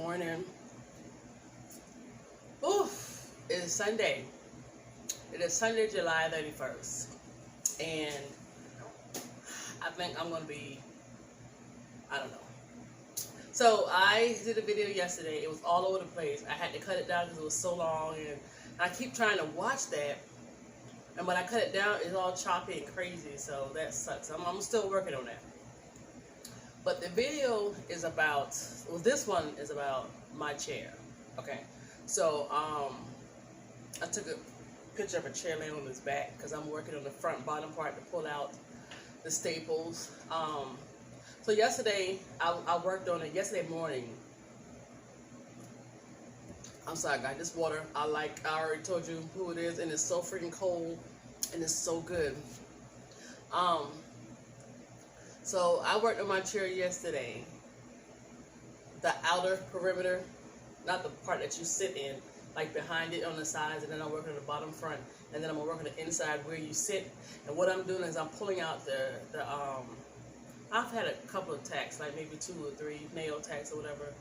morning. Oof, it is Sunday. It is Sunday, July 31st. And I think I'm going to be, I don't know. So I did a video yesterday. It was all over the place. I had to cut it down because it was so long. And I keep trying to watch that. And when I cut it down, it's all choppy and crazy. So that sucks. I'm still working on that. But the video is about, well, this one is about my chair. Okay. So, I took a picture of a chair laying on its back because I'm working on the front bottom part to pull out the staples. So yesterday, I worked on it yesterday morning. I'm sorry, guys. This water, I already told you who it is, and it's so freaking cold, and it's so good. So I worked on my chair yesterday. The outer perimeter, not the part that you sit in, like behind it on the sides, and then I'm working on the bottom front, and then I'm working the inside where you sit. And what I'm doing is I'm pulling out the I've had a couple of tacks, like maybe 2 or 3 nail tacks or whatever,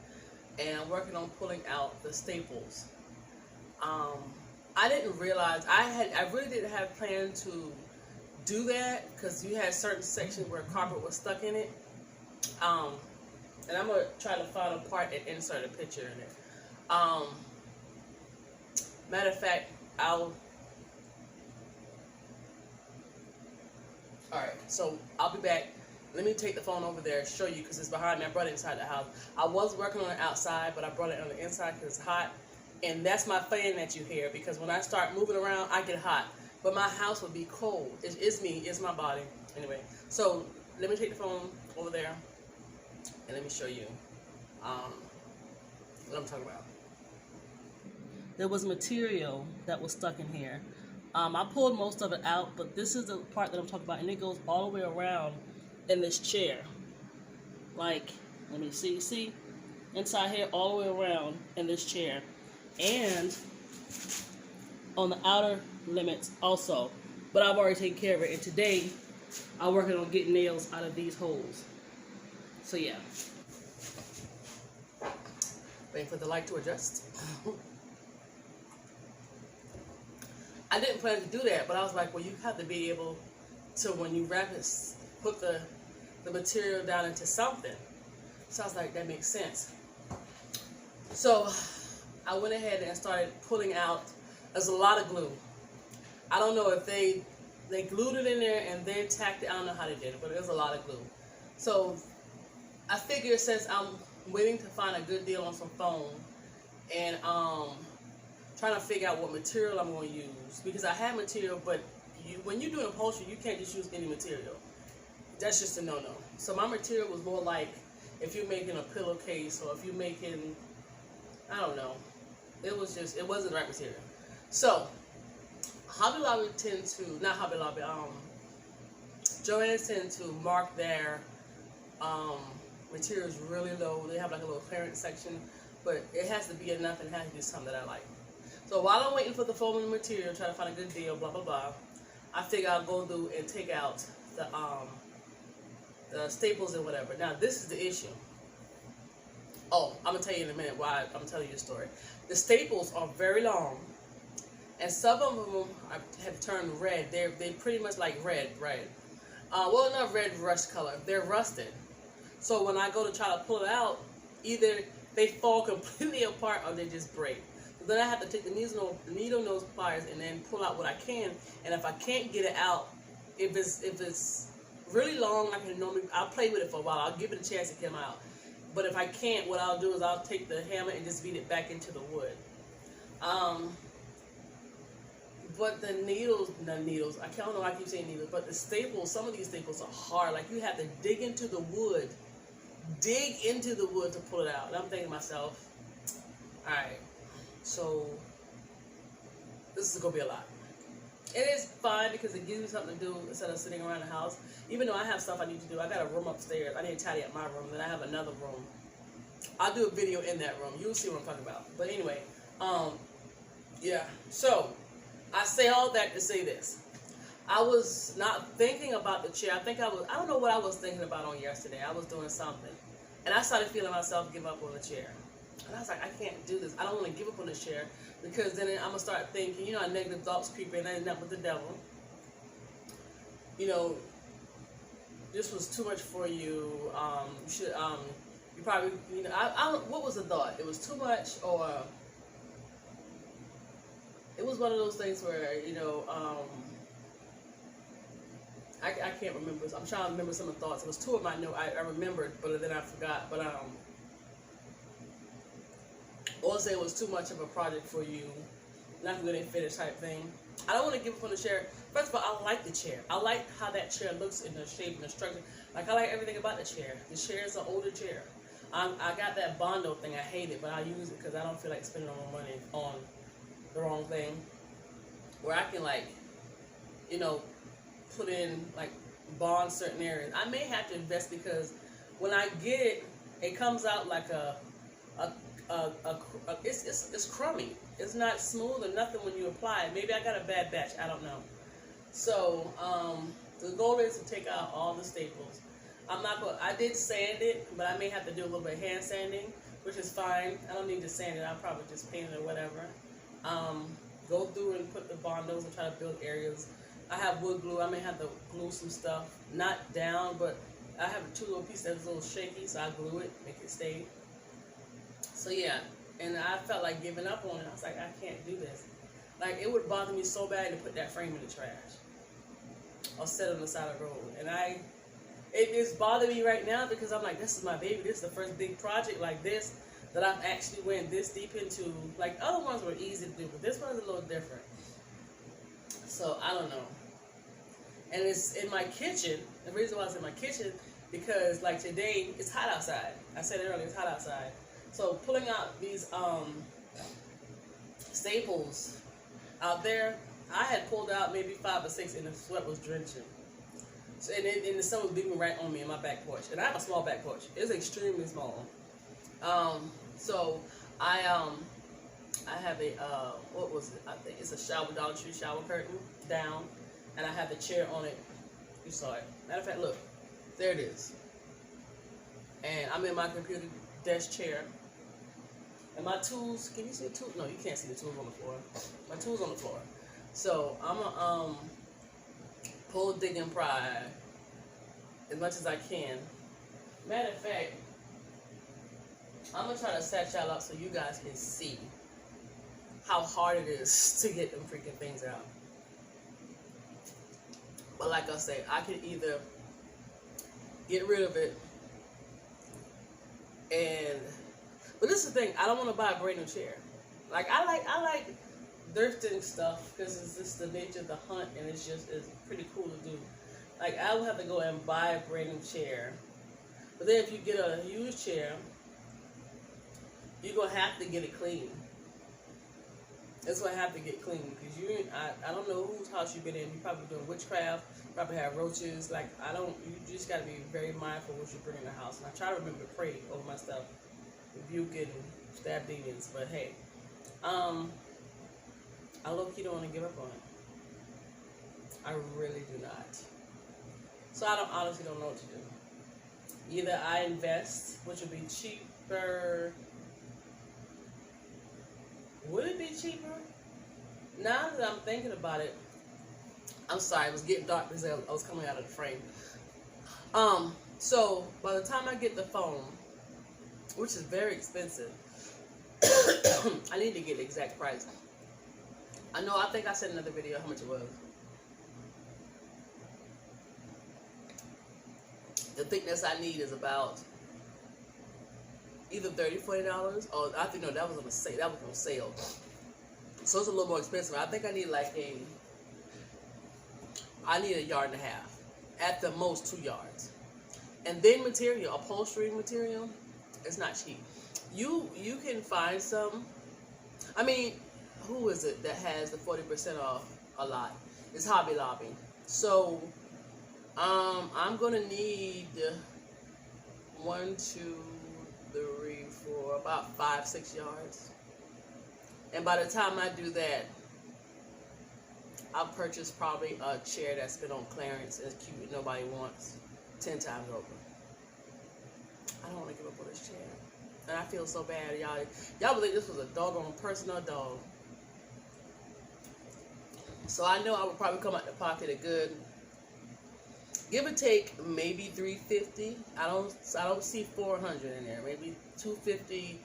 and I'm working on pulling out the staples. I didn't realize I really didn't have planned to do that because you had certain sections where carpet was stuck in it. And I'm gonna try to find a part and insert a picture in it. Matter of fact, alright, so I'll be back. Let me take the phone over there and show you because it's behind me. I brought it inside the house. I was working on it outside, but I brought it on the inside because it's hot. And that's my fan that you hear because when I start moving around, I get hot. But my house would be cold. It's me, it's my body. Anyway, so let me take the phone over there and let me show you what I'm talking about. There was material that was stuck in here. I pulled most of it out, but this is the part that I'm talking about, and it goes all the way around in this chair. Like, let me see, inside here, all the way around in this chair. And on the outer limits also. But I've already taken care of it, and today I'm working on getting nails out of these holes. So yeah. Waiting for the light to adjust. I didn't plan to do that, but I was like, well, you have to be able to, when you wrap it, put the material down into something. So I was like, that makes sense. So I went ahead and started pulling out. There's a lot of glue. I don't know if they glued it in there and then tacked it. I don't know how they did it, but there's a lot of glue. So I figured since I'm waiting to find a good deal on some foam and trying to figure out what material I'm going to use, because I have material, but when you're doing upholstery, you can't just use any material. That's just a no-no. So my material was more like if you're making a pillowcase or if you're making, I don't know. It wasn't the right material. So Hobby Lobby Joann's tend to mark their materials really low. They have like a little clearance section, but it has to be enough and it has to be something that I like. So while I'm waiting for the foam and the material, trying to find a good deal, blah blah blah, I figure I'll go through and take out the staples and whatever. Now this is the issue. Oh, I'm gonna tell you in a minute why I'm telling you the story. The staples are very long, and some of them have turned red. They're pretty much like red. Well, not red rust color. They're rusted. So when I go to try to pull it out, either they fall completely apart or they just break. So then I have to take the needle nose pliers and then pull out what I can. And if I can't get it out, if it's really long, I'll play with it for a while. I'll give it a chance to come out. But if I can't, what I'll do is I'll take the hammer and just beat it back into the wood. But the needles, I don't know why I keep saying needles, but the staples, some of these staples are hard. Like you have to dig into the wood to pull it out. And I'm thinking to myself, all right, so this is going to be a lot. It is fine because it gives me something to do instead of sitting around the house. Even though I have stuff I need to do, I got a room upstairs. I need to tidy up my room, then I have another room. I'll do a video in that room. You'll see what I'm talking about. But anyway, yeah. So I say all that to say this. I was not thinking about the chair. I don't know what I was thinking about on yesterday. I was doing something. And I started feeling myself give up on the chair. And I was like, I can't do this. I don't want to give up on this chair, because then I'm gonna start thinking, you know, negative thoughts creep in. I end up with the devil. You know, this was too much for you. You should, you probably, you know, I don't. What was the thought? It was too much, or it was one of those things where, you know, I can't remember. I'm trying to remember some of the thoughts. It was two of my notes I remembered, but then I forgot. But or say it was too much of a project for you, not going to finish type thing. I don't want to give up on the chair. First of all, I like the chair. I like how that chair looks in the shape and the structure. Like, I like everything about the chair. The chair is an older chair. I got that Bondo thing. I hate it, but I use it because I don't feel like spending all my money on the wrong thing. Where I can, like, you know, put in, like, bond certain areas. I may have to invest, because when I get it, it comes out like it's crummy. It's not smooth or nothing when you apply it. Maybe I got a bad batch. I don't know. So the goal is to take out all the staples. I did sand it, but I may have to do a little bit of hand sanding, which is fine. I don't need to sand it. I'll probably just paint it or whatever. Go through and put the Bondos and try to build areas. I have wood glue. I may have to glue some stuff. Not down, but I have two little pieces that's a little shaky, so I glue it, make it stay. So yeah, and I felt like giving up on it. I was like, I can't do this. Like, it would bother me so bad to put that frame in the trash or set it on the side of the road. And it is bothering me right now, because I'm like, this is my baby. This is the first big project like this that I've actually went this deep into. Like, other ones were easy to do, but this one's a little different. So I don't know. And it's in my kitchen. The reason why it's in my kitchen, because like today, it's hot outside. I said it earlier, it's hot outside. So pulling out these staples out there, I had pulled out maybe 5 or 6, and the sweat was drenching. So, and the sun was beating right on me in my back porch. And I have a small back porch. It's extremely small. So I have a, what was it? I think it's a Dollar Tree shower curtain down. And I have the chair on it. You saw it. Matter of fact, look. There it is. And I'm in my computer desk chair. And my tools, can you see the tools? No, you can't see the tools on the floor. My tools on the floor. So I'm gonna pull, dig, and pry as much as I can. Matter of fact, I'm gonna try to set y'all up so you guys can see how hard it is to get them freaking things out. But like I say, I can either get rid of it but this is the thing, I don't want to buy a brand new chair. Like, I like thrifting stuff, because it's just the nature of the hunt, and it's pretty cool to do. Like, I would have to go and buy a brand new chair. But then if you get a used chair, you're going to have to get it clean. It's going to have to get clean, because I don't know whose house you've been in. You're probably doing witchcraft, probably have roaches. Like, you just got to be very mindful what you bring in the house. And I try to remember to pray over my stuff, rebuke it, and stab demons. But hey, I low-key don't want to give up on it. I really do not. So I honestly don't know what to do. Either I invest, which would be cheaper. Would it be cheaper? Now that I'm thinking about it, I'm sorry, it was getting dark because I was coming out of the frame. So by the time I get the phone, which is very expensive, I need to get the exact price. I think I said in another video how much it was. The thickness I need is about either $30-$40, or I think, no, that was on sale. That was on sale. So it's a little more expensive. I think I need a yard and a half. At the most 2 yards. And then material, upholstery material, it's not cheap. You can find some. I mean, who is it that has the 40% off a lot? It's Hobby Lobby. So I'm gonna need 1, 2, 3, 4, about 5-6 yards. And by the time I do that, I'll purchase probably a chair that's been on clearance, as cute and nobody wants, 10 times over. I don't want to give up on this chair. And I feel so bad, y'all. Y'all believe this was a doggone person or dog. So I know I would probably come out the pocket a good, give or take, maybe $350. I don't see 400 in there. Maybe 250,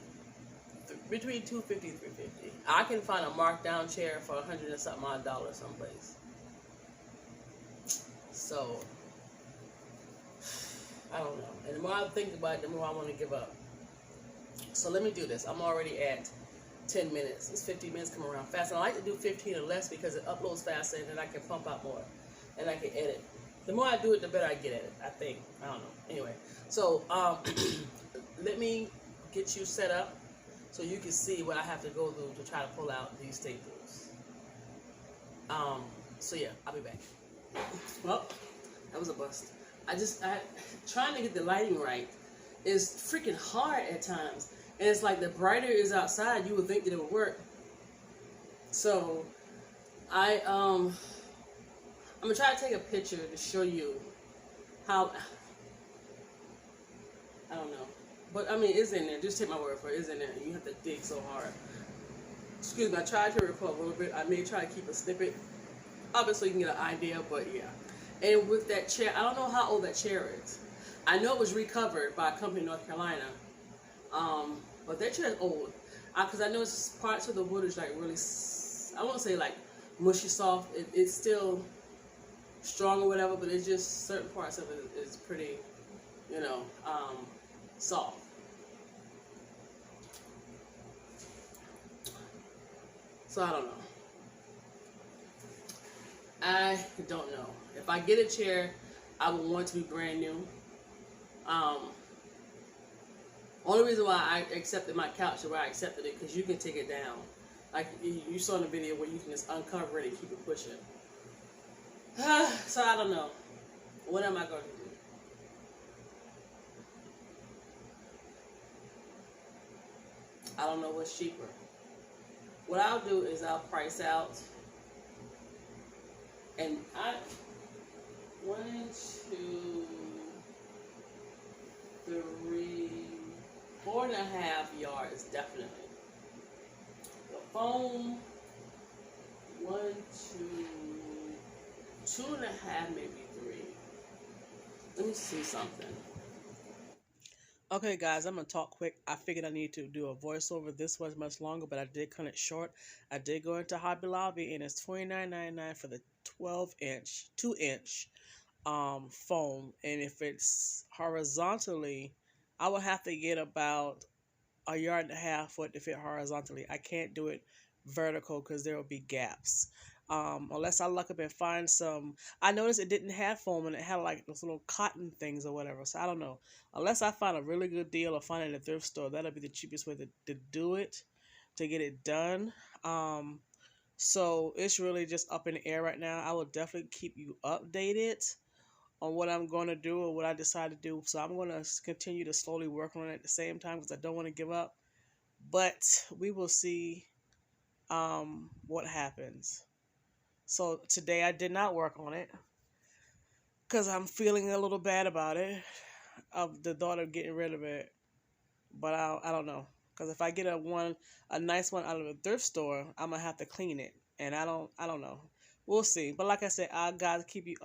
between 250 and 350. I can find a markdown chair for $100 and something odd dollars someplace. So I don't know. And the more I think about it, the more I want to give up. So let me do this. I'm already at 10 minutes. It's 15 minutes coming around fast. And I like to do 15 or less because it uploads faster and then I can pump out more. And I can edit. The more I do it, the better I get at it, I think. I don't know. Anyway. So let me get you set up so you can see what I have to go through to try to pull out these staples. So yeah, I'll be back. Well, that was a bust. Trying to get the lighting right is freaking hard at times. And it's like the brighter it is outside, you would think that it would work. So I'm gonna try to take a picture to show you how, I don't know. But I mean, it's in there. Just take my word for it. It's in there. You have to dig so hard. Excuse me, I tried to record a little bit. I may try to keep a snippet of it so you can get an idea, but yeah. And with that chair, I don't know how old that chair is. I know it was recovered by a company in North Carolina. But that chair is old. Because I know it's parts of the wood is like really, I won't say like mushy soft. It's still strong or whatever, but it's just certain parts of it is pretty, you know, soft. So I don't know. I don't know. If I get a chair, I would want it to be brand new. Only reason why I accepted my couch the way I accepted it, because you can take it down. Like you saw in the video where you can just uncover it and keep it pushing. So I don't know. What am I going to do? I don't know what's cheaper. What I'll do is I'll price out. And 1, 2, 3, 4.5 yards definitely. The foam, 1, 2, 2.5, maybe 3. Let me see something. Okay, guys, I'm gonna talk quick. I figured I need to do a voiceover. This was much longer, but I did cut it short. I did go into Hobby Lobby, and it's $29.99 for the 2-inch foam. And if it's horizontally, I would have to get about 1.5 yards for it to fit horizontally. I can't do it vertical because there will be gaps. Unless I luck up and find some. I noticed it didn't have foam and it had like those little cotton things or whatever. So I don't know. Unless I find a really good deal or find it at a thrift store, that'll be the cheapest way to do it, to get it done. So it's really just up in the air right now. I will definitely keep you updated on what I'm going to do or what I decide to do. So I'm going to continue to slowly work on it at the same time because I don't want to give up. But we will see what happens. So today I did not work on it because I'm feeling a little bad about it, of the thought of getting rid of it. But I don't know, because if I get a nice one out of a thrift store, I'm gonna have to clean it, and I don't know. We'll see. But like I said, I'll keep you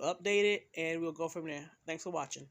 updated, and we'll go from there. Thanks for watching.